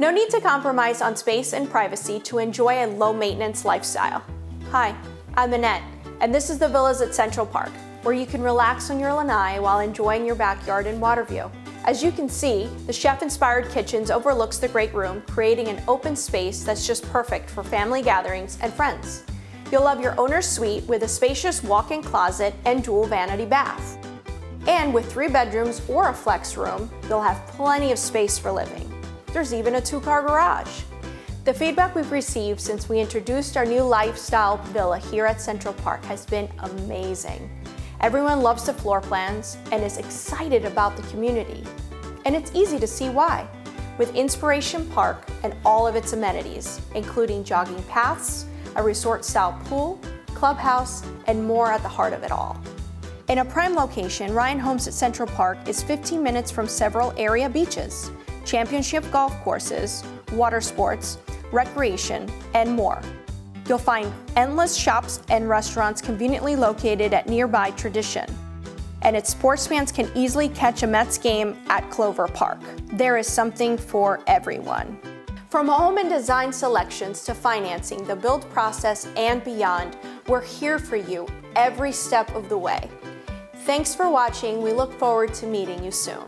No need to compromise on space and privacy to enjoy a low-maintenance lifestyle. Hi, I'm Annette, and this is the Villas at Central Park, where you can relax on your lanai while enjoying your backyard and water view. As you can see, the chef-inspired kitchens overlooks the great room, creating an open space that's just perfect for family gatherings and friends. You'll love your owner's suite with a spacious walk-in closet and dual vanity bath. And with 3 bedrooms or a flex room, you'll have plenty of space for living. There's even a 2-car garage. The feedback we've received since we introduced our new lifestyle villa here at Central Park has been amazing. Everyone loves the floor plans and is excited about the community. And it's easy to see why, with Inspiration Park and all of its amenities, including jogging paths, a resort-style pool, clubhouse, and more at the heart of it all. In a prime location, Ryan Homes at Central Park is 15 minutes from several area beaches, championship golf courses, water sports, recreation, and more. You'll find endless shops and restaurants conveniently located at nearby Tradition. And its sports fans can easily catch a Mets game at Clover Park. There is something for everyone. From home and design selections to financing, the build process, and beyond, we're here for you every step of the way. Thanks for watching. We look forward to meeting you soon.